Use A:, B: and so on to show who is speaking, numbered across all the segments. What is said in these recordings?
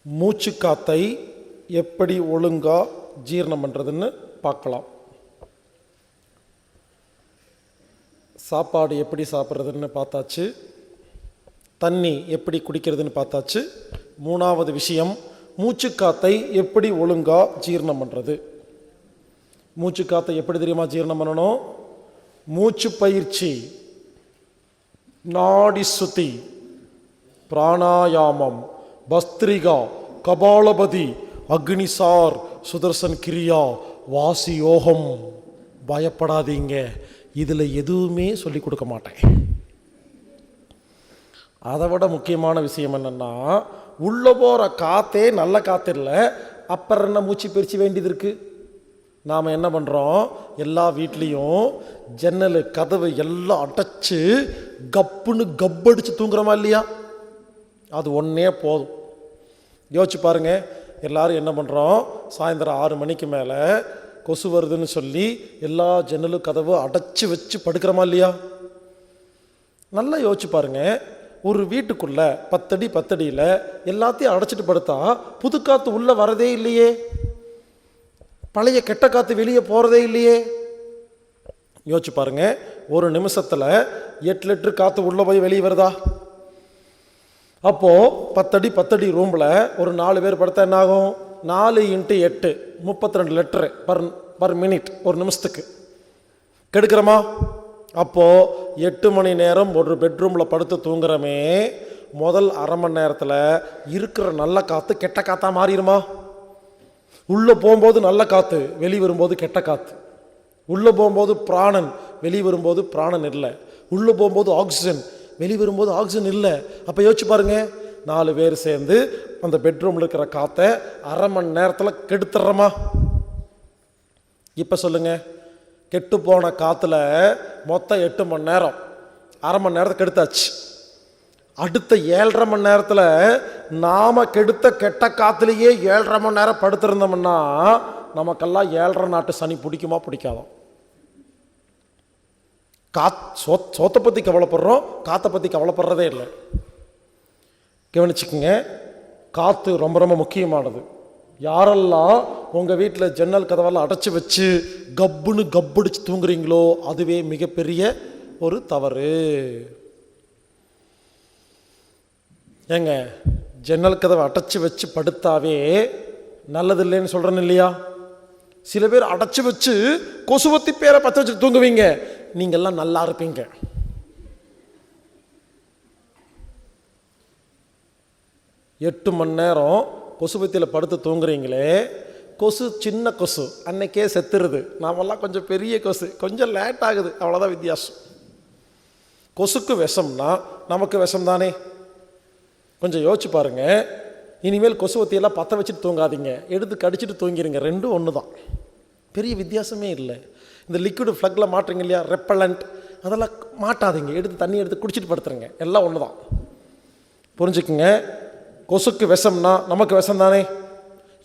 A: மூச்சு காத்தை எப்படி ஒழுங்காக ஜீரணம் பண்ணுறதுன்னு பார்க்கலாம். சாப்பாடு எப்படி சாப்பிட்றதுன்னு பார்த்தாச்சு, தண்ணி எப்படி குடிக்கிறதுன்னு பார்த்தாச்சு. மூணாவது விஷயம், மூச்சு காத்தை எப்படி ஒழுங்காக ஜீரணம் பண்ணுறது. மூச்சு காத்தை எப்படி தெரியுமா ஜீரணம் பண்ணணும்? மூச்சு பயிற்சி, நாடி சுத்தி, பிராணாயாமம், பஸ்திரிகா, கபாலபதி, அக்னிசார், சுதர்சன் கிரியா, வாசி யோகம். பயப்படாதீங்க, இதில் எதுவுமே சொல்லி கொடுக்க மாட்டேன். அதை விட முக்கியமான விஷயம் என்னென்னா, உள்ளே போகிற காற்றே நல்ல காற்று இல்லை, அப்புறம் என்ன மூச்சு பயிற்சி வேண்டியது இருக்குது? நாம் என்ன பண்ணுறோம், எல்லா வீட்லேயும் ஜன்னல் கதவு எல்லாம் அடைச்சி கப்புன்னு கப்படிச்சு தூங்குறோமா இல்லையா? அது ஒன்றே போதும். யோசிச்சு பாருங்கள், எல்லோரும் என்ன பண்ணுறோம், சாயந்தரம் 6 மணிக்கு மேலே கொசு வருதுன்னு சொல்லி எல்லா ஜன்னலும் கதவு அடைச்சி வச்சு படுக்கிறோமா இல்லையா? நல்லா யோசிச்சு பாருங்கள், ஒரு வீட்டுக்குள்ளே 10 அடி 10 அடியில் எல்லாத்தையும் அடைச்சிட்டு படுத்தா புது காற்று உள்ளே வரதே இல்லையே, பழைய கெட்ட காற்று வெளியே போகிறதே இல்லையே. யோசிச்சு பாருங்கள், ஒரு நிமிஷத்தில் 8 லிட்டர் காற்று உள்ளே போய் வெளியே வருதா? அப்போது 10 அடி 10 அடி ரூமில் ஒரு 4 பேர் படுத்தா என்ன ஆகும்? 4 × 8 32 லிட்டரு பர் மினிட், ஒரு நிமிஷத்துக்கு கெடுக்கிறோமா? அப்போது 8 மணி நேரம் ஒரு பெட்ரூமில் படுத்து தூங்குறமே, முதல் அரை மணி நேரத்தில் இருக்கிற நல்ல காற்று கெட்ட காற்றா மாறிடுமா? உள்ளே போகும்போது நல்ல காற்று, வெளியே வரும்போது கெட்ட காற்று. உள்ளே போகும்போது பிராணன், வெளியே வரும்போது பிராணன் இல்லை. உள்ளே போகும்போது ஆக்சிஜன், வெளியே வரும்போது ஆக்சிஜன் இல்லை. அப்போ யோசிச்சு பாருங்கள், 4 பேர் சேர்ந்து அந்த பெட்ரூமில் இருக்கிற காற்றை அரை மணி நேரத்தில் கெடுத்துட்றோமா? இப்போ சொல்லுங்கள், கெட்டு போன காற்றுல மொத்தம் 8 மணி நேரம், அரை மணி நேரத்தை கெடுத்தாச்சு. அடுத்த 7.5 மணி நேரத்தில் நாம் கெடுத்த கெட்ட காற்றுலேயே 7.5 மணி நேரம் படுத்திருந்தோம்னா நமக்கெல்லாம் 7.5 நாட்டு சனி பிடிக்குமா பிடிக்காதோ? சோத்தை பற்றி கவலைப்படுறோம், காற்றை பற்றி கவலைப்படுறதே இல்லை. கவனிச்சுக்குங்க, காற்று ரொம்ப ரொம்ப முக்கியமானது. யாரெல்லாம் உங்கள் வீட்டில் ஜன்னல் கதவெல்லாம் அடைச்சி வச்சு கப்புன்னு கப்படிச்சு தூங்குறீங்களோ அதுவே மிகப்பெரிய ஒரு தவறு. ஏங்க, ஜன்னல் கதவை அடைச்சி வச்சு படுத்தாவே நல்லது இல்லைன்னு சொல்கிறேன்னு இல்லையா? சில பேர் அடைச்சி வச்சு கொசுவத்தி பேரை பற்ற வச்சு தூங்குவீங்க, நீங்கள்லாம் நல்லா இருப்பீங்க. எட்டு மணி நேரம் கொசுவத்தியில் படுத்து தூங்குறீங்களே, கொசு சின்ன கொசு அன்னைக்கே செத்துருது, நாமெல்லாம் கொஞ்சம் பெரிய கொசு, கொஞ்சம் லேட் ஆகுது, அவ்வளோதான் வித்தியாசம். கொசுக்கு விஷம்னா நமக்கு விஷம் தானே? கொஞ்சம் யோசிச்சு பாருங்கள். இனிமேல் கொசுவத்தியெல்லாம் பற்ற வச்சுட்டு தூங்காதீங்க, எடுத்து கடிச்சிட்டு தூங்கிடுங்க, ரெண்டும் ஒன்று தான், பெரிய வித்தியாசமே இல்லை. இந்த லிக்விடு ஃப்ளக்கில் மாட்டுறீங்க இல்லையா, ரெப்பலண்ட், அதெல்லாம் மாட்டாதீங்க, எடுத்து தண்ணி எடுத்து குடிச்சிட்டு படுத்துருங்க, எல்லாம் ஒன்று தான். புரிஞ்சுக்குங்க, கொசுக்கு விஷம்னா நமக்கு விஷம் தானே?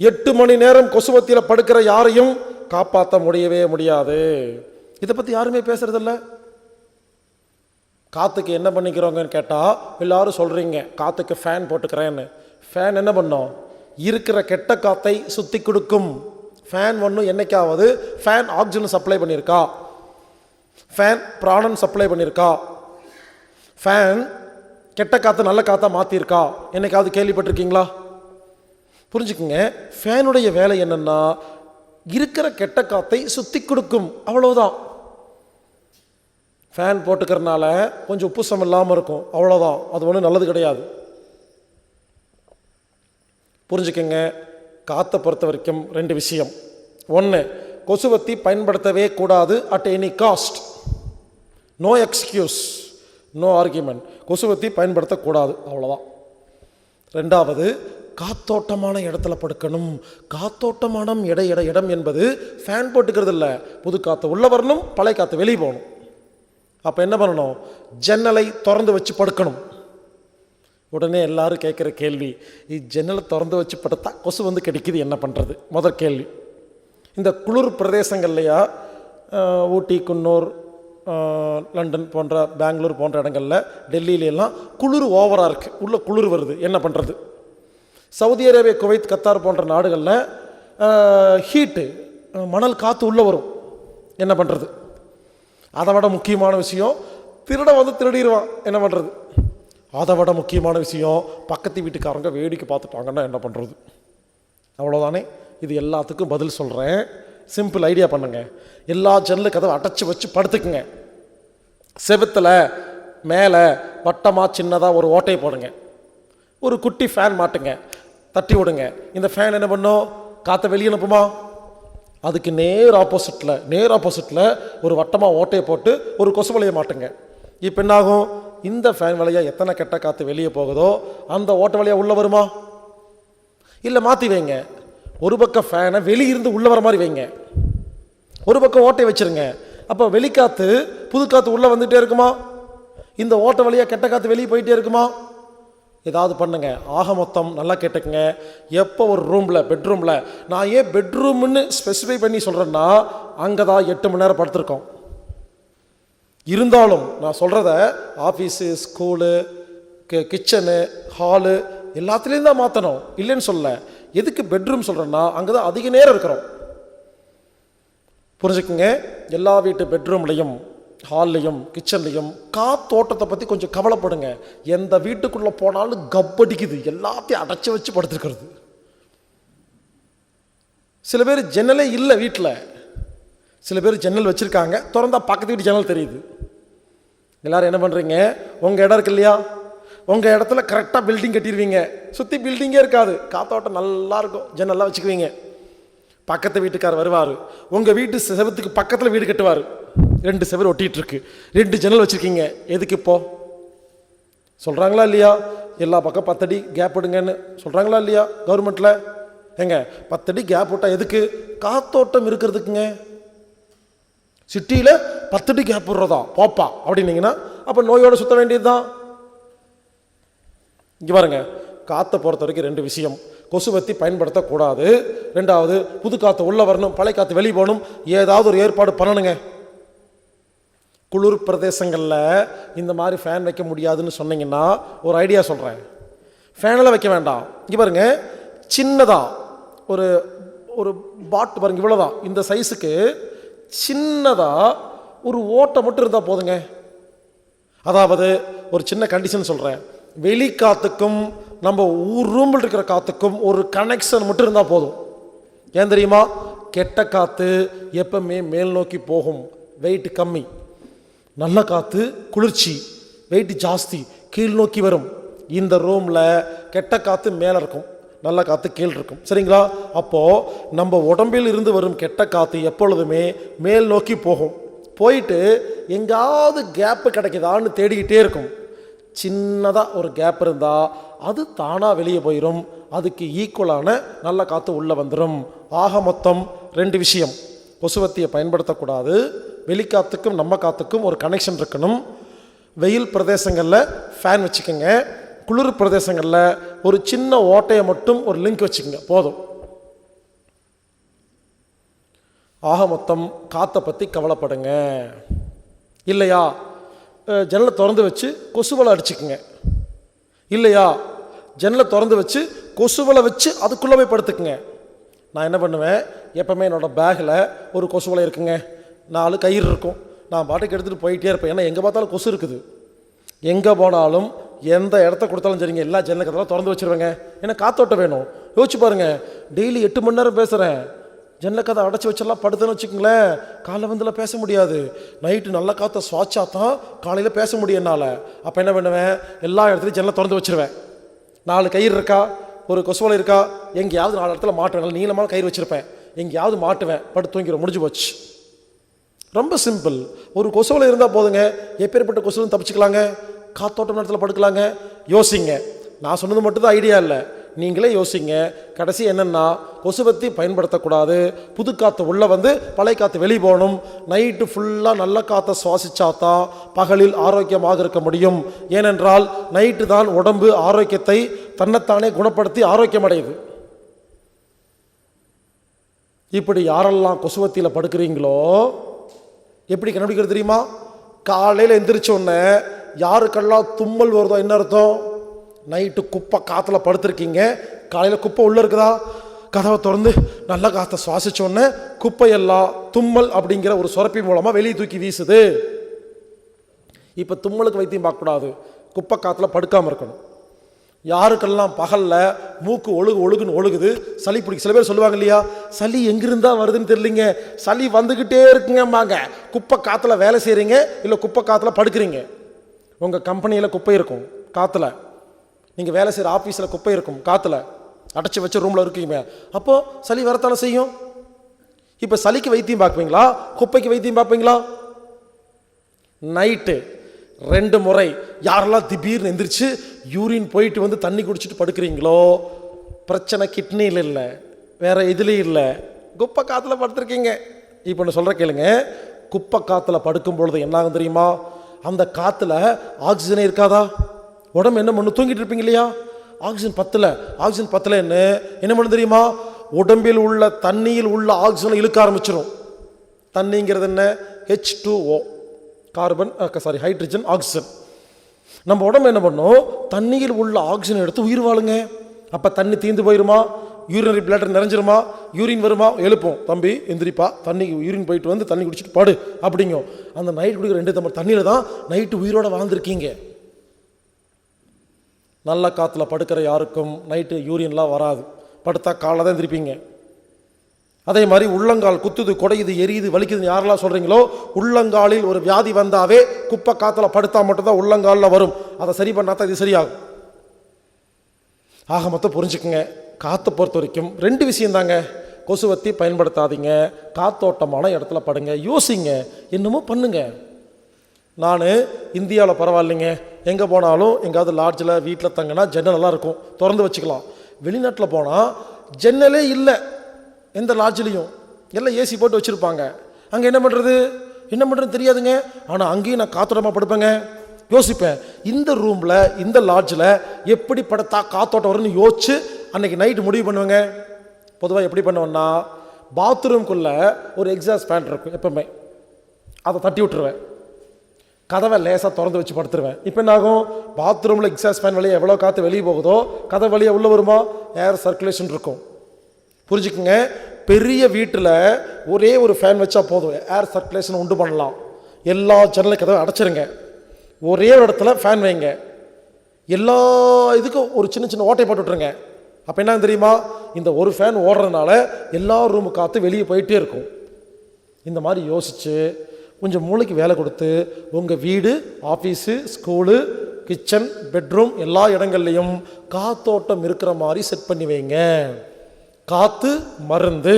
A: 8 மணி நேரம் கொசுவத்தியில் படுக்கிற யாரையும் காப்பாற்ற முடியவே முடியாது. இதை பற்றி யாருமே பேசுறதில்ல. காற்றுக்கு என்ன பண்ணிக்கிறோங்கன்னு கேட்டால் எல்லாரும் சொல்கிறீங்க, காற்றுக்கு ஃபேன் போட்டுக்கிறேன்னு. ஃபேன் என்ன பண்ணோம்? இருக்கிற கெட்ட காற்றை சுற்றி கொடுக்கும். ஃபேன் ஒன்றும் என்னைக்காவது ஃபேன் ஆக்சிஜன் சப்ளை பண்ணியிருக்கா? ஃபேன் பிராணன் சப்ளை பண்ணியிருக்கா? ஃபேன் கெட்ட காற்று நல்ல காற்றா மாற்றிருக்கா? என்னைக்காவது கேள்விப்பட்டிருக்கீங்களா? புரிஞ்சுக்குங்க, ஃபேனுடைய வேலை என்னென்னா இருக்கிற கெட்ட காற்றை சுற்றி கொடுக்கும், அவ்வளோதான். ஃபேன் போட்டுக்கிறனால கொஞ்சம் உப்புசம் இல்லாமல் இருக்கும், அவ்வளோதான், அது ஒன்றும் நல்லது கிடையாது. புரிஞ்சுக்கங்க, காற்றை பொறுத்த வரைக்கும் 2 விஷயம். 1, கொசுவத்தி பயன்படுத்தவே கூடாது at any cost. No excuse, no argument, கொசுவத்தி பயன்படுத்தக்கூடாது, அவ்வளோதான். 2வது, காத்தோட்டமான இடத்துல படுக்கணும். காத்தோட்டமான இடம் என்பது ஃபேன் போட்டுக்கிறது இல்லை, புது காற்று உள்ளே வரணும், பழைய காற்று வெளியே போகணும். அப்போ என்ன பண்ணணும்? ஜன்னலை திறந்து வச்சு படுக்கணும். உடனே எல்லாரும் கேட்குற கேள்வி, ஜன்னலை திறந்து வச்சு படுத்தா கொசு வந்து கிடைக்குது, என்ன பண்ணுறது? முதல் கேள்வி. இந்த குளிர் பிரதேசங்கள்லையா, ஊட்டி, குன்னூர், லண்டன் போன்ற, பெங்களூர் போன்ற இடங்களில், டெல்லியிலெல்லாம் குளிர் ஓவராக இருக்குது, உள்ளே குளிர் வருது, என்ன பண்ணுறது? சவுதி அரேபியா, குவைத், கத்தார் போன்ற நாடுகளில் ஹீட்டு, மணல் காற்று உள்ளே வரும். என்ன பண்ணுறது? அதை விட முக்கியமான விஷயம், திருட வந்து திருடிடுவான். என்ன பண்ணுறது? அதை விட முக்கியமான விஷயம், பக்கத்து வீட்டுக்காரங்க வேடிக்கை பார்த்துட்டாங்கன்னா என்ன பண்ணுறது? அவ்வளோதானே. இது எல்லாத்துக்கும் பதில் சொல்கிறேன். சிம்பிள் ஐடியா பண்ணுங்க. எல்லா ஜன்னல் கதவை அடைச்சி வச்சு படுத்துக்குங்க. செவுத்தில் மேலே வட்டமாக சின்னதாக ஒரு ஓட்டையை போடுங்க. ஒரு குட்டி ஃபேன் மாட்டுங்க, தட்டி விடுங்க. இந்த ஃபேன் என்ன பண்ணும்? காற்றை வெளியே அனுப்புமா? அதுக்கு நேர் ஆப்போசிட்டில் ஒரு வட்டமாக ஓட்டையை போட்டு ஒரு கொசு வலையை மாட்டுங்க. இப்போ என்னாகும்? இந்த ஃபேன் வழியாக எத்தனை கெட்ட காற்று வெளியே போகுதோ அந்த ஓட்டை வழியாக உள்ளே வருமா? இல்லை, மாற்றி வைங்க. ஒரு பக்கம் ஃபேனை வெளியிருந்து உள்ளே வர மாதிரி வைங்க, ஒரு பக்கம் ஓட்டை வச்சுருங்க. அப்போ வெளிக்காற்று புது காற்று உள்ளே வந்துகிட்டே இருக்குமா? இந்த ஓட்டை வழியாக கெட்ட காற்று வெளியே போயிட்டே இருக்குமா? ஏதாவது பண்ணுங்க. ஆக மொத்தம் நல்லா கேட்டுக்குங்க. எப்போ ஒரு ரூமில், பெட்ரூமில், நான் ஏன் பெட்ரூம்னு ஸ்பெசிஃபை பண்ணி சொல்கிறேன்னா, அங்கே தான் 8 மணி நேரம் படுத்துருக்கோம். இருந்தாலும் நான் சொல்கிறத ஆஃபீஸு, ஸ்கூலு, கிச்சனு, ஹாலு எல்லாத்துலேயும் தான் மாற்றணும், இல்லைன்னு சொல்ல. எதுக்கு பெட்ரூம் சொல்கிறேன்னா, அங்கே தான் அதிக நேரம் இருக்கிறோம். புரிஞ்சுக்குங்க. எல்லா வீட்டு பெட்ரூம்லையும், ஹால்லையும், கிச்சன்லையும் காத்தோட்டத்தை பற்றி கொஞ்சம் கவலைப்படுங்க. எந்த வீட்டுக்குள்ளே போனாலும் கப்படிக்குது, எல்லாத்தையும் அடைச்சி வச்சு படுத்துருக்கிறது. சில பேர் ஜன்னலே இல்லை வீட்டில், சில பேர் ஜன்னல் வச்சுருக்காங்க, திறந்தா பக்கத்து வீட்டு ஜன்னல் தெரியுது. எல்லோரும் என்ன பண்ணுறீங்க? உங்கள் இடம் இருக்கு இல்லையா, உங்கள் இடத்துல கரெக்டாக பில்டிங் கட்டிடுவீங்க. சுற்றி பில்டிங்கே இருக்காது, காத்தோட்டம் நல்லா இருக்கும், ஜன்னல்லாம் வச்சுக்குவீங்க. பக்கத்து வீட்டுக்கார் வருவார், உங்கள் வீட்டு செவத்துக்கு பக்கத்தில் வீடு கட்டுவார். 2 செவர் ஒட்டிகிட்ருக்கு, 2 ஜன்னல் வச்சுருக்கீங்க. எதுக்கு இப்போ சொல்கிறாங்களா இல்லையா? எல்லா பக்கம் 10 அடி கேப் விடுங்கன்னு சொல்கிறாங்களா இல்லையா கவர்மெண்ட்டில்? ஏங்க 10 அடி கேப் விட்டால் எதுக்கு? காத்தோட்டம் இருக்கிறதுக்குங்க. சிட்டியில் 10 அடி கேப் விடுறதா போப்பா அப்படின்னீங்கன்னா அப்போ நோயோடு சுற்ற வேண்டியது தான். இங்கே பாருங்க, காற்றை பொறுத்த வரைக்கும் 2 விஷயம். கொசுவத்தி பயன்படுத்தக்கூடாது. 2வது, புது காற்று உள்ளே வரணும், பழைய காற்று வெளியே போகணும். ஏதாவது ஒரு ஏற்பாடு பண்ணணுங்க. குளிர் பிரதேசங்களில் இந்த மாதிரி ஃபேன் வைக்க முடியாதுன்னு சொன்னீங்கன்னா ஒரு ஐடியா சொல்கிறேன். ஃபேனெல்லாம் வைக்க வேண்டாம். இங்கே பாருங்க, சின்னதாக ஒரு ஒரு பாட்டு பாருங்க, இவ்வளோதான், இந்த சைஸுக்கு சின்னதாக ஒரு ஓட்டை மட்டும் இருந்தால் போதுங்க. அதாவது ஒரு சின்ன கண்டிஷன் சொல்கிறேன். வெளிக்காற்றுக்கும் நம்ம ரூமில் இருக்கிற காற்றுக்கும் ஒரு கனெக்ஷன் மட்டும் இருந்தால் போதும். ஏன் தெரியுமா? கெட்ட காற்று எப்பவுமே மேல் நோக்கி போகும், வெயிட் கம்மி. நல்ல காற்று குளிர்ச்சி, வெயிட் ஜாஸ்தி, கீழ் நோக்கி வரும். இந்த ரூமில் கெட்ட காற்று மேலே இருக்கும், நல்ல காற்று கீழ் இருக்கும். சரிங்களா? அப்போது நம்ம உடம்பில் இருந்து வரும் கெட்ட காற்று எப்பொழுதுமே மேல் நோக்கி போகும். போயிட்டு எங்காவது கேப்பு கிடைக்குதான்னு தேடிக்கிட்டே இருக்கும். சின்னதாக ஒரு கேப் இருந்தால் அது தானாக வெளியே போயிடும். அதுக்கு ஈக்குவலான நல்ல காற்று உள்ளே வந்துடும். ஆக மொத்தம் 2 விஷயம். கொசுவத்தியை பயன்படுத்தக்கூடாது. வெளிக்காற்றுக்கும் நம்ம காற்றுக்கும் ஒரு கனெக்ஷன் இருக்கணும். வெயில் பிரதேசங்களில் ஃபேன் வச்சுக்கோங்க. குளிர் பிரதேசங்களில் ஒரு சின்ன ஓட்டையை மட்டும் ஒரு லிங்க் வச்சுக்கோங்க, போதும். ஆக மொத்தம் காற்றை பற்றி கவலைப்படுங்க. இல்லையா, ஜன்னலை திறந்து வச்சு கொசுவலை அடிச்சுக்குங்க. இல்லையா, ஜன்னலை திறந்து வச்சு கொசுவலை வச்சு அதுக்குள்ளே போய் படுத்துக்குங்க. நான் என்ன பண்ணுவேன், எப்போவுமே என்னோடய பேக்கில் ஒரு கொசுவலை இருக்குங்க, 4 கயிறு இருக்கும். நான் பாட்டுக்கு எடுத்துகிட்டு போயிட்டே இருப்பேன். ஏன்னா எங்கே பார்த்தாலும் கொசு இருக்குது. எங்கே போனாலும் எந்த இடத்த கொடுத்தாலும் சரிங்க, எல்லா ஜன்னல் கதெல்லாம் திறந்து வச்சுருவேங்க. ஏன்னா காத்தோட்டம் வேணும். யோசிச்சு பாருங்கள், டெய்லி 8 மணி நேரம் பேசுகிறேன், ஜன்னல் கதை அடைச்சி வச்செல்லாம் படுத்துன்னு வச்சுக்கோங்களேன், காலைல வந்துலாம் பேச முடியாது. நைட்டு நல்ல காற்றை சுவாச்சா தான் காலையில் பேச முடியும் என்னால். அப்போ என்ன பண்ணுவேன், எல்லா இடத்துலையும் ஜன்னலை திறந்து வச்சுருவேன். 4 கயிறு இருக்கா, ஒரு கொசுவலை இருக்கா, எங்கேயாவது 4 இடத்துல மாட்டுவேன். நீளமான கயிறு வச்சுருப்பேன், எங்கேயாவது மாட்டுவேன், படுத்து தூங்கிடும், முடிஞ்சு போச்சு. ரொம்ப சிம்பிள். ஒரு கொசுவலை இருந்தால் போதுங்க, எப்பேற்பட்ட கொசுவும் தப்பிச்சுக்கலாங்க, காத்தோட்டம் நேரத்தில் படுக்கலாங்க. யோசிங்க. நான் சொன்னது மட்டும்தான் ஐடியா இல்லை, நீங்களே யோசிங்க. கடைசி என்னென்னா, கொசுவத்தி பயன்படுத்தக்கூடாது. புது காற்று உள்ளே வந்து பழைய காற்று வெளியே போகணும். நைட்டு ஃபுல்லாக நல்ல காற்றை சுவாசிச்சாதான் பகலில் ஆரோக்கியமாக இருக்க முடியும். ஏனென்றால் நைட்டு தான் உடம்பு ஆரோக்கியத்தை தன்னைத்தானே குணப்படுத்தி ஆரோக்கியம் அடையுது. இப்படி யாரெல்லாம் கொசுவத்தியில் படுக்கிறீங்களோ எப்படி கண்டுபிடிக்கிறது தெரியுமா? காலையில் எந்திரிச்சோடனே யாருக்கெல்லாம் தும்மல் வருதோ என்ன அர்த்தம்? நைட்டு குப்பை காற்றுல படுத்துருக்கீங்க, காலையில் குப்பை உள்ளே இருக்குதா? கதவை திறந்து நல்ல காற்றை சுவாசிச்சோன்னே குப்பையெல்லாம் தும்மல் அப்படிங்கிற ஒரு சுரப்பி மூலமாக வெளியே தூக்கி வீசுது. இப்போ தும்மலுக்கு வைத்தியம் பார்க்கக்கூடாது, குப்பை காற்றுல படுக்காமல் இருக்கணும். யாருக்கெல்லாம் பகலில் மூக்கு ஒழுகுன்னு ஒழுகுது, சளி பிடிக்கும். சில பேர் சொல்லுவாங்க இல்லையா, சளி எங்கிருந்தா வருதுன்னு தெரியலிங்க, சளி வந்துக்கிட்டே இருக்குங்கம்பாங்க. குப்பை காற்றுல வேலை செய்கிறீங்க, இல்லை குப்பை காற்றுல படுக்கிறீங்க. உங்கள் கம்பெனியில் குப்பை இருக்கும் காற்றுல, நீங்கள் வேலை செய்கிற ஆஃபீஸில் குப்பை இருக்கும் காற்றுல, அடைச்சி வச்ச ரூமில் இருக்கீங்க. அப்போது சளி வரத்தானே செய்யும். இப்போ சளிக்கு வைத்தியம் பார்ப்பீங்களா, குப்பைக்கு வைத்தியம் பார்ப்பீங்களா? நைட்டு 2 முறை யாரெல்லாம் திடீர்னு எந்திரிச்சு யூரின் போயிட்டு வந்து தண்ணி குடிச்சிட்டு படுக்கிறீங்களோ, பிரச்சனை கிட்னியில் இல்லை, வேற எதுலேயும் இல்லை, குப்பை காற்றுல படுத்துருக்கீங்க. இப்போ நான் சொல்கிற கேளுங்க, குப்பை காற்றுல படுக்கும் பொழுது என்ன ஆகும் தெரியுமா? அந்த காற்றுல ஆக்சிஜனே இருக்காதா? உடம்பு என்ன பண்ணு, தூங்கிட்டு இருப்பீங்க இல்லையா, ஆக்சிஜன் பத்தல என்ன பண்ணு தெரியுமா? உடம்பில் உள்ள தண்ணியில் உள்ள ஆக்சிஜனை இழுக்க ஆரம்பிச்சிடும். தண்ணிங்கிறது என்ன? H2O, hydrogen oxygen. நம்ம உடம்பு என்ன பண்ணும், தண்ணியில் உள்ள ஆக்சிஜன் எடுத்து உயிர் வாழுங்க. அப்போ தண்ணி தீர்ந்து போயிருமா? Urinary bladder நிறைஞ்சிருமா? யூரின் வருமா? எழுப்போம், தம்பி எந்திரிப்பா, தண்ணி யூரின் போயிட்டு வந்து தண்ணி குடிச்சிட்டு படு அப்படிங்கும். அந்த நைட் குடிக்கிற 2 டம்ளர் தண்ணியில் தான் நைட்டு உயிரோட வாழ்ந்துருக்கீங்க. நல்ல காற்றுல படுக்கிற யாருக்கும் நைட்டு யூரின்லாம் வராது, படுத்தா காலைல தான் எந்திரிப்பீங்க. அதே மாதிரி உள்ளங்கால் குத்துது, குடையுது, எரியுது, வலிக்குதுன்னு யாரெல்லாம் சொல்கிறீங்களோ, உள்ளங்காலில் ஒரு வியாதி வந்தாவே குப்பை காற்றுல படுத்தா மட்டும்தான் உள்ளங்காலில் வரும். அதை சரி பண்ணா தான் இது சரியாகும். ஆக மொத்தம் புரிஞ்சுக்குங்க, காற்றை பொறுத்த வரைக்கும் 2 விஷயம் தாங்க. கொசுவத்தி பயன்படுத்தாதீங்க, காத்தோட்டமான இடத்துல படுங்க, யோசிங்க, என்னமோ பண்ணுங்க. நான் இந்தியாவில் பரவாயில்லைங்க, எங்கே போனாலும் எங்கேயாவது லாட்ஜில் வீட்டில் தங்கினா ஜன்னலெல்லாம் இருக்கும், திறந்து வச்சுக்கலாம். வெளிநாட்டில் போனால் ஜன்னலே இல்லை, எந்த லாட்ஜ்லேயும் எல்லாம் ஏசி போட்டு வச்சுருப்பாங்க. அங்கே என்ன பண்ணுறதுன்னு தெரியாதுங்க. ஆனால் அங்கேயும் நான் காத்தோட்டமாக படுப்பேங்க. யோசிப்பேன், இந்த ரூமில் இந்த லாட்ஜில் எப்படி படுத்தா காத்தோட்டம் வரும்னு யோசிச்சு அன்றைக்கி நைட்டு முடிவு பண்ணுவேங்க. பொதுவாக எப்படி பண்ணுவேன்னா, பாத்ரூம்குள்ளே ஒரு எக்ஸாஸ்ட் ஃபேன் இருக்கும் எப்பவுமே, அதை தட்டி விட்டுருவேன், கதவை லேசாக திறந்து வச்சு படுத்துருவேன். இப்போ என்ன ஆகும், பாத்ரூமில் எக்ஸாஸ்ட் ஃபேன் வழியாக எவ்வளோ காற்று வெளியே போகுதோ கதவை வழியாக உள்ளே வருமா, ஏர் சர்க்குலேஷன் இருக்கும். புரிஞ்சுக்குங்க, பெரிய வீட்டில் ஒரே ஒரு ஃபேன் வச்சா போதும், ஏர் சர்க்குலேஷன் உண்டு பண்ணலாம். எல்லா ஜன்னல் கதவை அடைச்சிருங்க, ஒரே ஒரு இடத்துல ஃபேன் வைங்க, எல்லா இதுக்கும் ஒரு சின்ன ஓட்டை போட்டு விட்ருங்க. அப்போ என்ன தெரியுமா, இந்த ஒரு ஃபேன் ஓடுறதுனால எல்லா ரூமு காற்று வெளியே போயிட்டே இருக்கும். இந்த மாதிரி யோசித்து கொஞ்சம் மூளைக்கு வேலை கொடுத்து உங்கள் வீடு, ஆஃபீஸு, ஸ்கூலு, கிச்சன், பெட்ரூம் எல்லா இடங்கள்லையும் காத்தோட்டம் இருக்கிற மாதிரி செட் பண்ணி வைங்க. காற்று மருந்து.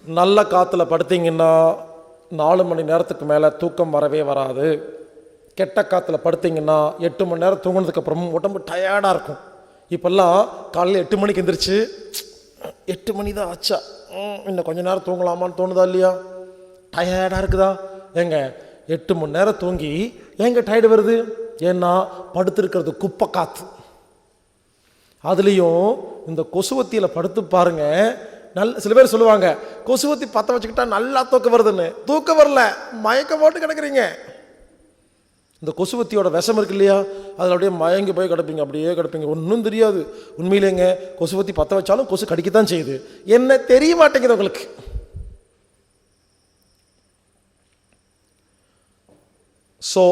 A: நல்ல காற்றுல படுத்தீங்கன்னா 4 மணி நேரத்துக்கு மேலே தூக்கம் வரவே வராது. கெட்ட காற்றுல படுத்திங்கன்னா 8 மணி நேரம் தூங்கினதுக்கப்புறமும் உடம்பு டயர்டாக இருக்கும். இப்போல்லாம் காலையில் 8 மணிக்கு எந்திரிச்சு 8 மணி தான் ஆச்சா, இன்னும் கொஞ்சம் நேரம் தூங்கலாமான்னு தோணுதா இல்லையா? டயர்டாக இருக்குதா? ஏங்க 8 மணி நேரம் தூங்கி ஏங்க டயர்டு வருது? ஏன்னா படுத்துருக்கிறது குப்பை காற்று. அதுலேயும் இந்த கொசுவத்தியில் படுத்து பாருங்க. சில பேர் சொல்லுவாங்க, கொசுவத்தி பற்ற வச்சுக்கிட்டா நல்லா தூக்கம் வருதுன்னு. தூக்கம் வரல, மயக்கம் போட்டு கிடக்குறீங்க. இந்த கொசுவத்தியோட விஷம் இருக்கு இல்லையா, அதில் அப்படியே மயங்கி போய் கிடப்பீங்க, அப்படியே கிடப்பீங்க, ஒன்றும் தெரியாது. உண்மையிலேங்க கொசுவத்தி பற்ற வச்சாலும் கொசு கடிக்கத்தான் செய்யுது, என்ன தெரிய மாட்டேங்குது உங்களுக்கு. ஸோ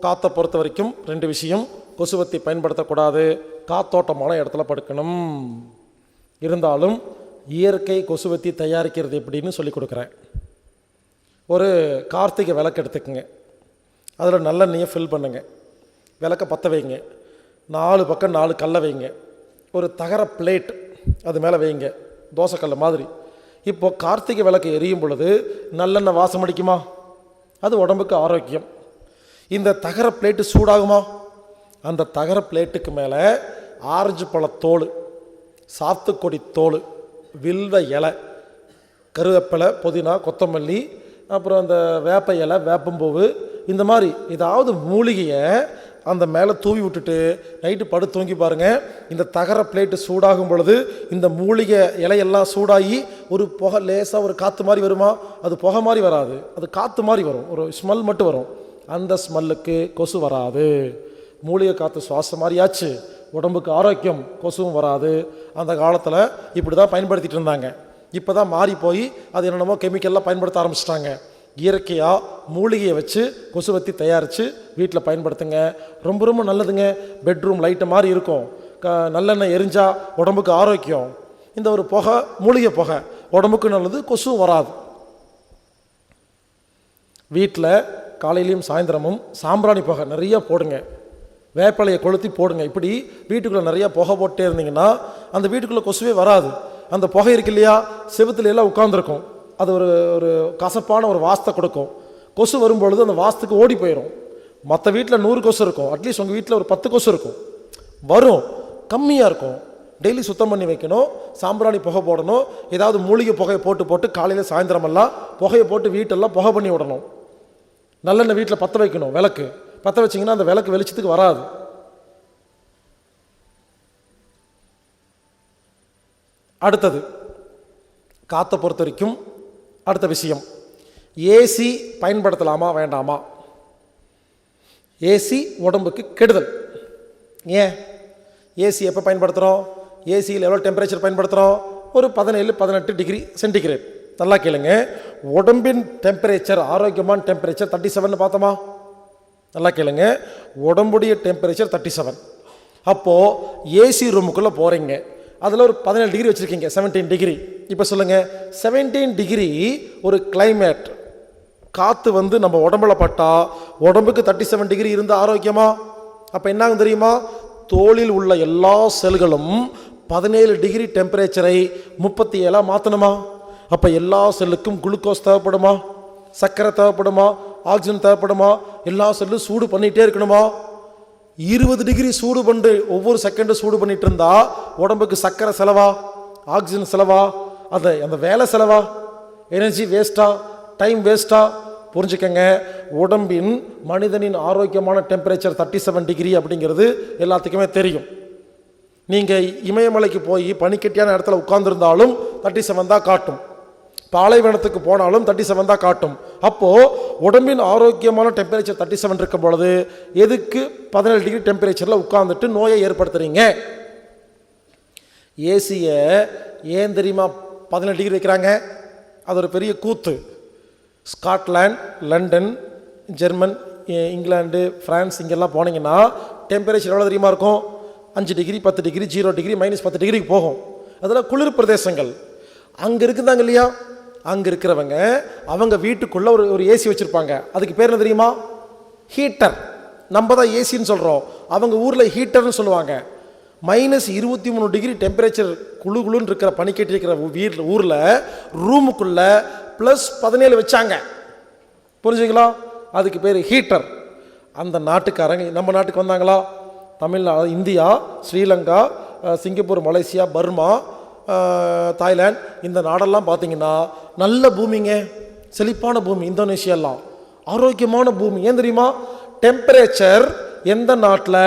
A: காற்றை பொறுத்த வரைக்கும் 2 விஷயம், கொசுவத்தி பயன்படுத்தக்கூடாது, காத்தோட்டமான இடத்துல படுக்கணும். இருந்தாலும் இயற்கை கொசுவத்தி தயாரிக்கிறது எப்படின்னு சொல்லி கொடுக்குறேன். ஒரு கார்த்திகை விளக்கு எடுத்துக்கங்க, அதில் நல்லெண்ணெயை ஃபில் பண்ணுங்க, விளக்கை பற்ற வைங்க, 4 பக்கம் 4 கல்லை வைங்க, ஒரு தகர பிளேட் அது மேலே வைங்க, தோசைக்கல்லை மாதிரி. இப்போது கார்த்திகை விளக்கு எரியும் பொழுது நல்லெண்ணெய் வாசம் அடிக்குமா? அது உடம்புக்கு ஆரோக்கியம். இந்த தகர பிளேட்டு சூடாகுமா? அந்த தகர பிளேட்டுக்கு மேலே ஆரஞ்சு பழத்தோல், சாத்துக்கொடி தோல், வில்வ இலை, கருவேப்பிலை, புதினா, கொத்தமல்லி, அப்புறம் அந்த வேப்ப இலை, வேப்பம்பூவு, இந்த மாதிரி ஏதாவது மூலிகையை அந்த மேலே தூவி விட்டுட்டு நைட்டு படுத்து தூங்கி பாருங்கள். இந்த தகர பிளேட்டு சூடாகும் பொழுது இந்த மூலிகை இலையெல்லாம் சூடாகி ஒரு புகை, லேசாக ஒரு காற்று மாதிரி வருமா? அது புகை மாதிரி வராது, அது காற்று மாதிரி வரும், ஒரு ஸ்மெல் மட்டும் வரும். அந்த ஸ்மெல்லுக்கு கொசு வராது. மூலிகை காற்று சுவாசம் மாதிரியாச்சு, உடம்புக்கு ஆரோக்கியம், கொசுவும் வராது. அந்த காலத்தில் இப்படி தான் பயன்படுத்திட்டு இருந்தாங்க. இப்போ தான் மாறி போய் அது என்னென்னமோ கெமிக்கல்லாம் பயன்படுத்த ஆரம்பிச்சிட்டாங்க. இயற்கையாக மூலிகையை வச்சு கொசுவத்தி தயாரித்து வீட்டில் பயன்படுத்துங்க. ரொம்ப ரொம்ப நல்லதுங்க. பெட்ரூம் லைட்டு மாதிரி இருக்கும். நல்லெண்ணெய் எரிஞ்சால் உடம்புக்கு ஆரோக்கியம். இந்த ஒரு புகை, மூலிகை புகை உடம்புக்கு நல்லது, கொசுவும் வராது. வீட்டில் காலையிலையும் சாயந்தரமும் சாம்பிராணி புகை நிறைய போடுங்க. வேப்பலையை கொளுத்தி போடுங்க. இப்படி வீட்டுக்குள்ளே நிறையா புகை போட்டே இருந்தீங்கன்னா அந்த வீட்டுக்குள்ளே கொசுவே வராது. அந்த புகை இருக்கு இல்லையா, செவுத்துல எல்லாம் உட்காந்துருக்கும். அது ஒரு ஒரு கசப்பான ஒரு வாசத்தை கொடுக்கும். கொசு வரும்பொழுது அந்த வாசத்துக்கு ஓடி போயிடும். மற்ற வீட்டில் 100 கொசு இருக்கும், அட்லீஸ்ட் உங்கள் வீட்டில் ஒரு 10 கொசு இருக்கும். வரும், கம்மியாக இருக்கும். டெய்லி சுத்தம் பண்ணி வைக்கணும். சாம்பிராணி புகை போடணும். ஏதாவது மூலிகை புகையை போட்டு போட்டு காலையில் சாயந்தரமெல்லாம் புகையை போட்டு வீட்டெல்லாம் புகை பண்ணி விடணும். நல்லெண்ணெய் வீட்டில் பற்ற வைக்கணும். விளக்கு பற்ற வச்சிங்கன்னா அந்த விளக்கு வெளிச்சத்துக்கு வராது. அடுத்தது காற்றை பொறுத்த வரைக்கும் அடுத்த விஷயம், ஏசி பயன்படுத்தலாமா வேண்டாமா? ஏசி உடம்புக்கு கெடுதல். ஏன் ஏசி எப்போ பயன்படுத்துகிறோம்? ஏசியில் எவ்வளோ டெம்பரேச்சர் பயன்படுத்துகிறோம்? ஒரு 17-18 டிகிரி சென்டிகிரேட். நல்லா கேளுங்க, உடம்பின் டெம்பரேச்சர், ஆரோக்கியமான டெம்பரேச்சர் 37 பார்த்தோமா? நல்லா கேளுங்க, உடம்புடைய டெம்பரேச்சர் 37. அப்போது ஏசி ரூமுக்குள்ளே போகிறீங்க, அதில் ஒரு 17 டிகிரி வச்சுருக்கீங்க, 17 டிகிரி. இப்போ சொல்லுங்கள், 17 டிகிரி ஒரு கிளைமேட், காற்று வந்து நம்ம உடம்புல பட்டால் உடம்புக்கு 37 டிகிரி இருந்தால் ஆரோக்கியமா? அப்போ என்னாகும் தெரியுமா? தோலில் உள்ள எல்லா செல்களும் 17 டிகிரி டெம்பரேச்சரை 37 மாற்றணுமா? அப்போ எல்லா செல்லுக்கும் குளுக்கோஸ் தேவைப்படுமா? சர்க்கரை தேவைப்படுமா? ஆக்சிஜன் தேவைப்படுமா? எல்லா செல்லும் சூடு பண்ணிகிட்டே இருக்கணுமா? 20 டிகிரி சூடு பண்ணி ஒவ்வொரு செகண்டும் சூடு பண்ணிட்டு இருந்தா உடம்புக்கு சர்க்கரை செலவா? ஆக்சிஜன் செலவா? அந்த வேலை செலவா? எனர்ஜி வேஸ்டா? டைம் வேஸ்டா? புரிஞ்சுக்கங்க, உடம்பின் மனிதனின் ஆரோக்கியமான டெம்பரேச்சர் 37 டிகிரி அப்படிங்கிறது எல்லாத்துக்குமே தெரியும். நீங்கள் இமயமலைக்கு போய் பனிக்கட்டியான இடத்துல உட்கார்ந்துருந்தாலும் 37 தான் காட்டும். பாலைவனத்துக்கு போனாலும் 37 தான் காட்டும். அப்போது உடம்பின் ஆரோக்கியமான டெம்பரேச்சர் 37 இருக்கும் பொழுது எதுக்கு 17 டிகிரி டெம்பரேச்சரில் உட்கார்ந்துட்டு நோயை ஏற்படுத்துறீங்க? ஏசியை ஏன் தெரியுமா 17 டிகிரி வைக்கிறாங்க? அது ஒரு பெரிய கூத்து. Scotland, London, German, England, France இங்கெல்லாம் போனீங்கன்னா டெம்பரேச்சர் எவ்வளோ தெரியுமா இருக்கும்? 5 டிகிரி, 10 டிகிரி, 0 டிகிரி, -10 டிகிரிக்கு போகும். அதெல்லாம் குளிர் பிரதேசங்கள். அங்கே இருக்குதாங்க இல்லையா, அங்கே இருக்கிறவங்க அவங்க வீட்டுக்குள்ளே ஒரு ஏசி வச்சுருப்பாங்க. அதுக்கு பேர் என்ன தெரியுமா? ஹீட்டர். நம்ம தான் ஏசின்னு சொல்கிறோம், அவங்க ஊரில் ஹீட்டர்னு சொல்லுவாங்க. -23 டிகிரி டெம்பரேச்சர் குழு குழுன்னு இருக்கிற பனிக்கட்டி இருக்கிற ஊரில் ரூமுக்குள்ளே +17 வச்சாங்க. புரிஞ்சுங்களா? அதுக்கு பேர் ஹீட்டர். அந்த நாட்டுக்காரங்க நம்ம நாட்டுக்கு வந்தாங்களா? Tamil Nadu, India, Sri Lanka, Singapore, Malaysia, Burma, Thailand, இந்த நாடெல்லாம் பார்த்தீங்கன்னா நல்ல பூமிங்க, செழிப்பான பூமி. இந்தோனேஷியாலாம் ஆரோக்கியமான பூமி. ஏன் தெரியுமா? டெம்பரேச்சர் எந்த நாட்டில்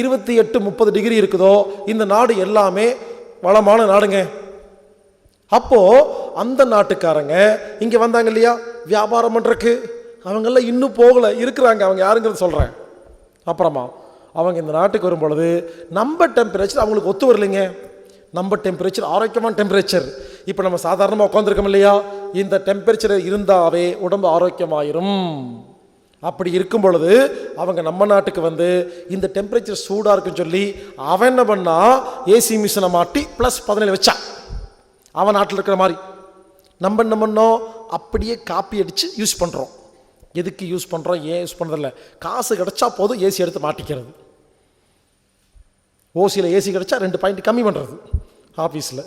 A: 28-30 டிகிரி இருக்குதோ இந்த நாடு எல்லாமே வளமான நாடுங்க. அப்போது அந்த நாட்டுக்காரங்க இங்கே வந்தாங்க இல்லையா வியாபாரம் பண்ணுறக்கு, அவங்கெல்லாம் இன்னும் போகலை, இருக்கிறாங்க. அவங்க யாருங்கிறது சொல்கிறேன் அப்புறமா. அவங்க இந்த நாட்டுக்கு வரும் பொழுது நம்ம டெம்பரேச்சர் அவங்களுக்கு ஒத்து வரலைங்க. நம்ம டெம்பரேச்சர் ஆரோக்கியமான டெம்பரேச்சர். இப்போ நம்ம சாதாரணமாக உட்காந்துருக்கோம் இல்லையா, இந்த டெம்பரேச்சர் இருந்தாவே உடம்பு ஆரோக்கியமாயிரும். அப்படி இருக்கும் பொழுது அவங்க நம்ம நாட்டுக்கு வந்து இந்த டெம்பரேச்சர் சூடாக இருக்குன்னு சொல்லி அவன் என்ன பண்ணா, ஏசி மிஷினை மாட்டி +17 வச்சா. அவன் நாட்டில் இருக்கிற மாதிரி நம்ம என்ன பண்ணோம், அப்படியே காப்பி அடித்து யூஸ் பண்ணுறோம். எதுக்கு யூஸ் பண்ணுறோம், ஏன் யூஸ் பண்ணுறதில்ல, காசு கிடச்சா போதும் ஏசி எடுத்து மாட்டிக்கிறது. ஓசியில் ஏசி கிடச்சா 2 பாயிண்ட் கம்மி பண்ணுறது ஆஃபீஸில்.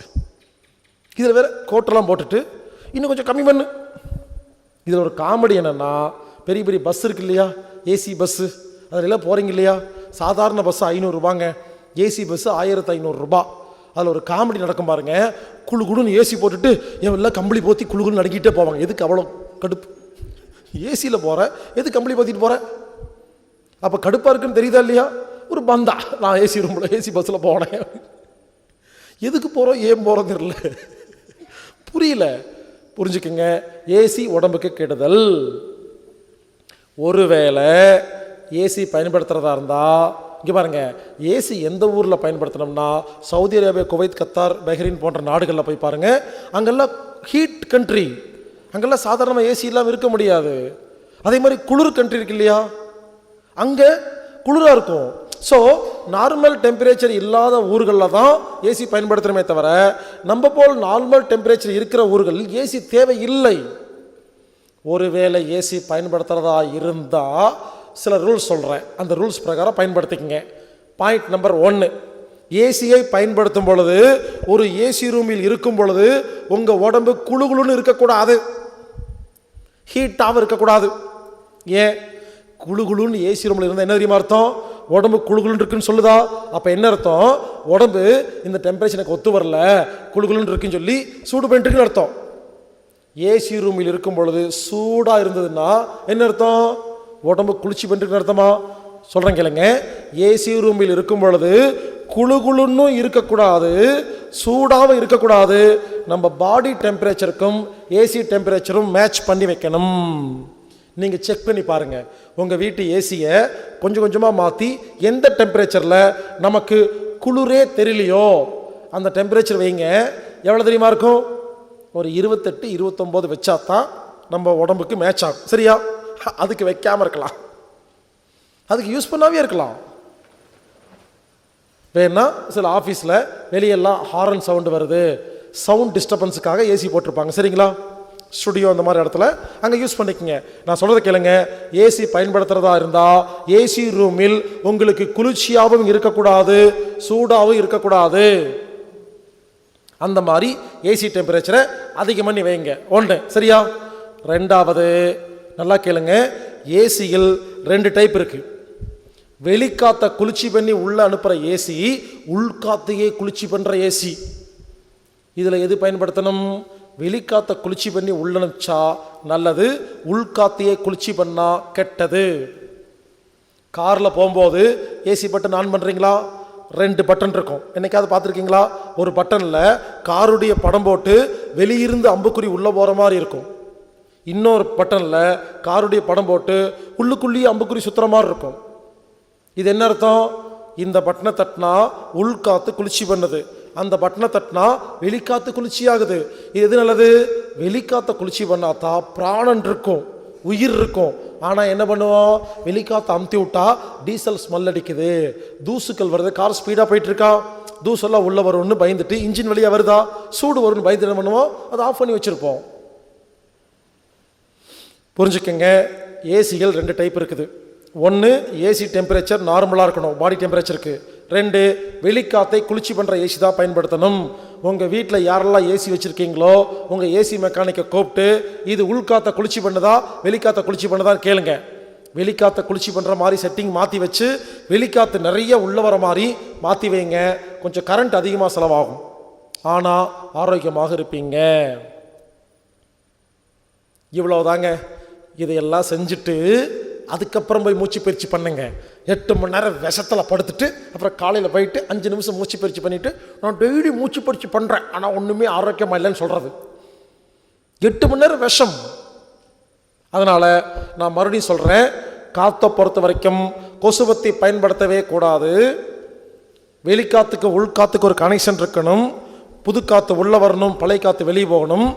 A: இதில் வேறு கோட்டெல்லாம் போட்டுட்டு இன்னும் கொஞ்சம் கம்மி பண்ணு. இதில் ஒரு காமெடி என்னென்னா, பெரிய பெரிய பஸ் இருக்கு இல்லையா, ஏசி பஸ்ஸு, அதிலெல்லாம் போகிறீங்க இல்லையா, சாதாரண பஸ்ஸு 500 ரூபாங்க, ஏசி பஸ்ஸு 1500 ரூபா. அதில் ஒரு காமெடி நடக்கும் பாருங்க. குழு குழுன்னு ஏசி போட்டுட்டு எல்லாம் கம்பளி போற்றி குழு குழு நடுக்கிட்டே போவாங்க. எதுக்கு அவ்வளோ கடுப்பு? ஏசியில் போகிற எது கம்பளி போத்திட்டு போகிற? அப்போ கடுப்பாக இருக்குன்னு தெரியுதா இல்லையா? ஒரு பந்தா, நான் ஏசி ரூமில் ஏசி பஸ்ஸில் போனேன். எதுக்கு போகிறோம், ஏன் போகிறோம் தெரியல, புரியல. புரிஞ்சுக்குங்க, ஏசி உடம்புக்கு கெடுதல். ஒருவேளை ஏசி பயன்படுத்துகிறதா இருந்தால் இங்கே பாருங்கள், ஏசி எந்த ஊரில் பயன்படுத்தினோம்னா Saudi Arabia, Kuwait, Qatar, Bahrain போன்ற நாடுகளில் போய் பாருங்கள். அங்கெல்லாம் ஹீட் கண்ட்ரி, அங்கெல்லாம் சாதாரணமாக ஏசி இல்லாமல் இருக்க முடியாது. அதே மாதிரி குளிர் கண்ட்ரி இருக்கு இல்லையா, அங்கே குளிராக இருக்கும். ஸோ நார்மல் டெம்பரேச்சர் இல்லாத ஊர்களில் தான் ஏசி பயன்படுத்துகிறோமே தவிர நம்ம போல் நார்மல் டெம்பரேச்சர் இருக்கிற ஊர்களில் ஏசி தேவையில்லை. ஒருவேளை ஏசி பயன்படுத்துகிறதா இருந்தால் சில ரூல்ஸ் சொல்கிறேன், அந்த ரூல்ஸ் பிரகாரம் பயன்படுத்திக்கங்க. பாயிண்ட் நம்பர் 1, ஏசியை பயன்படுத்தும் பொழுது, ஒரு ஏசி ரூமில் இருக்கும் பொழுது உங்கள் உடம்பு குளுகுளுன்னு இருக்கக்கூடாது, ஹீட்டாகவும் இருக்கக்கூடாது. ஏன்? குளுகுளுன்னு ஏசி ரூமில் இருந்தால் என்ன தெரியுமா அர்த்தம்? உடம்பு குளுகுளுன்னு இருக்குன்னு சொல்லுதா? அப்போ என்ன அர்த்தம்? உடம்பு இந்த டெம்பரேச்சர் எனக்கு ஒத்து வரல, குளுகுளுன்னு இருக்குன்னு சொல்லி சூடு பண்ணிட்டு இருக்குன்னு அர்த்தம். ஏசி ரூமில் இருக்கும் பொழுது சூடாக இருந்ததுன்னா என்ன அர்த்தம்? உடம்பு குளிர்ச்சி பண்ணிட்டு அர்த்தமா? சொல்கிறேன் கேளுங்க. ஏசி ரூமில் இருக்கும் பொழுது குளுகுளுன்னு இருக்கக்கூடாது, சூடாகவும் இருக்கக்கூடாது. நம்ம பாடி டெம்பரேச்சருக்கும் ஏசி டெம்பரேச்சரும் மேட்ச் பண்ணி வைக்கணும். நீங்கள் செக் பண்ணி பாருங்கள், உங்கள் வீட்டு ஏசியை கொஞ்சம் கொஞ்சமாக மாற்றி எந்த டெம்பரேச்சரில் நமக்கு குளிரே தெரியலையோ அந்த டெம்பரேச்சர் வைங்க. எவ்வளோ தெரியுமா இருக்கும்? ஒரு 28, 29 வச்சா தான் நம்ம உடம்புக்கு மேட்ச் ஆகும். சரியா? அதுக்கு வைக்காமல் இருக்கலாம், அதுக்கு யூஸ் பண்ணாவே இருக்கலாம். வேணா சில ஆஃபீஸில் வெளியெல்லாம் ஹாரன் சவுண்டு வருது, சவுண்ட் டிஸ்டர்பன்ஸுக்காக ஏசி போட்டிருப்பாங்க. சரிங்களா? ஸ்டுடியோ அந்த மாதிரி இடத்துல அங்கே யூஸ் பண்ணிக்கோங்க. நான் சொல்கிறத கேளுங்க, ஏசி பயன்படுத்துகிறதா இருந்தால் ஏசி ரூமில் உங்களுக்கு குளிர்ச்சியாகவும் இருக்கக்கூடாது, சூடாகவும் இருக்கக்கூடாது. அந்த மாதிரி ஏசி டெம்பரேச்சரை அதிகம் பண்ணி வைங்க. 1. சரியா? 2வது, நல்லா கேளுங்க, ஏசியில் 2 டைப் இருக்கு. வெளிக்காத்த குளிர்ச்சி பண்ணி உள்ள அனுப்புகிற ஏசி, உள்காத்தையே குளிர்ச்சி பண்ணுற ஏசி. இதில் எது பயன்படுத்தணும்? வெளிக்காத்த குளிர்ச்சி பண்ணி உள்ள அனுப்பிச்சா நல்லது, உள்காத்தையே குளிர்ச்சி பண்ணா கெட்டது. காரில் போகும்போது ஏசி பட்டன் ஆன் பண்ணுறீங்களா? 2 பட்டன் இருக்கும். என்னைக்காவது பார்த்துருக்கீங்களா? ஒரு பட்டனில் காருடைய படம் போட்டு வெளியிருந்து அம்புக்குறி உள்ளே போகிற மாதிரி இருக்கும். இன்னொரு பட்டனில் காருடைய படம் போட்டு உள்ளுக்குள்ளேயே அம்புக்குறி சுற்றுற மாதிரி இருக்கும். இது என்ன அர்த்தம்? இந்த பட்டனை தட்டினா உள்காத்து குளிர்ச்சி பண்ணுது, அந்த பட்டனை தட்டினா வெளிக்காத்து குளிர்ச்சி ஆகுது. இது எது நல்லது? வெளிக்காத்த குளிர்ச்சி பண்ணாத்தா பிராணன் இருக்கும், உயிர் இருக்கும். ஆனால் என்ன பண்ணுவோம்? வெளிக்காத்த அமுத்தி விட்டா டீசல் ஸ்மெல் அடிக்குது, தூசுக்கள் வருது, கார் ஸ்பீடாக போயிட்டு இருக்கா, தூசெல்லாம் உள்ளே வரும்னு பயந்துட்டு இன்ஜின் வழியாக வருதா, சூடு வரும்னு பயந்து என்ன பண்ணுவோம்? அதை ஆஃப் பண்ணி வச்சுருப்போம். புரிஞ்சுக்கங்க, ஏசிகள் 2 டைப் இருக்குது. 1, ஏசி டெம்பரேச்சர் நார்மலாக இருக்கணும், பாடி டெம்பரேச்சருக்கு. 2, வெளிக்காத்தை குளிர்ச்சி பண்ணுற ஏசி தான் பயன்படுத்தணும். உங்கள் வீட்டில் யாரெல்லாம் ஏசி வச்சுருக்கீங்களோ உங்கள் ஏசி மெக்கானிக்கை கூப்பிட்டு இது உள்காத்த குளிர்ச்சி பண்ணுதா வெளிக்காத்த குளிர்ச்சி பண்ணுதான்னு கேளுங்க. வெளிக்காத்த குளிர்ச்சி பண்ணுற மாதிரி செட்டிங் மாற்றி வச்சு வெளிக்காத்து நிறைய உள்ள வர மாதிரி மாற்றி வைங்க. கொஞ்சம் கரண்ட் அதிகமாக செலவாகும், ஆனால் ஆரோக்கியமாக இருப்பீங்க. இவ்வளவுதாங்க. இதையெல்லாம் செஞ்சுட்டு அதுக்கப்புறம் போய் மூச்சு பயிற்சி பண்ணுங்க. 8 மணி நேரம் விஷத்தில் படுத்துட்டு அப்புறம் காலையில் போயிட்டு 5 நிமிஷம் மூச்சு பயிற்சி பண்ணிவிட்டு நான் டெய்லி மூச்சு பயிற்சி பண்ணுறேன் ஆனால் ஒன்றுமே ஆரோக்கியமாக இல்லைன்னு சொல்கிறது 8 மணி நேரம் விஷம். அதனால் நான் மறுபடியும் சொல்கிறேன், காற்றை பொறுத்த வரைக்கும் கொசுவத்தி பயன்படுத்தவே கூடாது. வெளிக்காற்றுக்கு உள்காற்றுக்கு ஒரு கனெக்ஷன் இருக்கணும். புது காற்று உள்ளே வரணும், பழைய காற்று வெளியே போகணும்.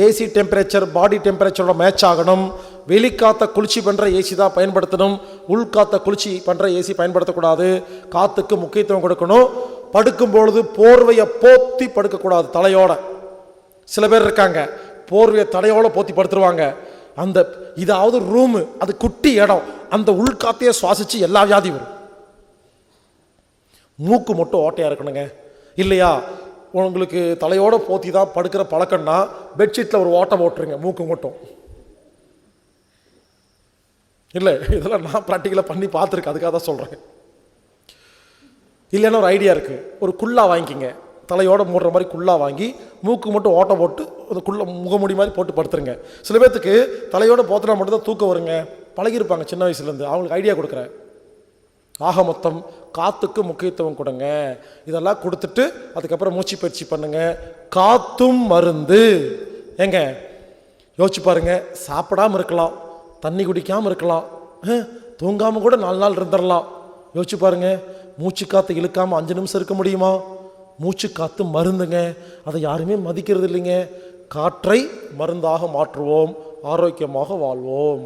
A: ஏசி டெம்பரேச்சர் பாடி டெம்பரேச்சரோட மேட்ச் ஆகணும். வெளிக்காத்த குளிர்ச்சி பண்ணுற ஏசி தான் பயன்படுத்தணும், உள்காத்த குளிர்ச்சி பண்ணுற ஏசி பயன்படுத்தக்கூடாது. காற்றுக்கு முக்கியத்துவம் கொடுக்கணும். படுக்கும்பொழுது போர்வையை போத்தி படுக்கக்கூடாது தலையோட. சில பேர் இருக்காங்க போர்வையை தலையோட போத்தி படுத்துருவாங்க. அந்த இதாவது ரூமு, அது குட்டி இடம், அந்த உள்காத்தையே சுவாசித்து எல்லா வியாதி வரும். மூக்கு மட்டும் ஓட்டையாக இருக்கணுங்க. இல்லையா உங்களுக்கு தலையோட போத்தி தான் படுக்கிற பழக்கம்னா பெட்ஷீட்டில் ஒரு ஓட்டை போட்டுருங்க, மூக்கு மட்டும். இல்லை, இதெல்லாம் நான் ப்ராக்டிக்கலாக பண்ணி பார்த்துருக்கேன், அதுக்காக தான் சொல்கிறேன். இல்லைன்னா ஒரு ஐடியா இருக்குது, ஒரு குல்லா வாங்கிக்கிங்க, தலையோட மூடுற மாதிரி குல்லா வாங்கி மூக்கு மட்டும் ஓட்டை போட்டு அந்த குள்ள முகமுடி மாதிரி போட்டு படுத்துருங்க. சில பேர்த்துக்கு தலையோட போத்தினா மட்டும் தான் தூக்கம் வருங்க, பழகிருப்பாங்க சின்ன வயசுலேருந்து. அவங்களுக்கு ஐடியா கொடுக்குறேன். ஆக மொத்தம் காற்றுக்கு முக்கியத்துவம் கொடுங்க. இதெல்லாம் கொடுத்துட்டு அதுக்கப்புறம் மூச்சு பயிற்சி பண்ணுங்க. காத்தும் மருந்து. ஏங்க யோசிச்சு பாருங்க, சாப்பிடாமல் இருக்கலாம், தண்ணி குடிக்காமல் இருக்கலாம், தூங்காமல் கூட 4 நாள் இருந்துடலாம். யோசிச்சு பாருங்க, மூச்சு காற்று இழுக்காமல் 5 நிமிஷம் இருக்க முடியுமா? மூச்சு காற்று மருந்துங்க, அதை யாருமே மதிக்கிறது இல்லைங்க. காற்றை மருந்தாக மாற்றுவோம், ஆரோக்கியமாக வாழ்வோம்.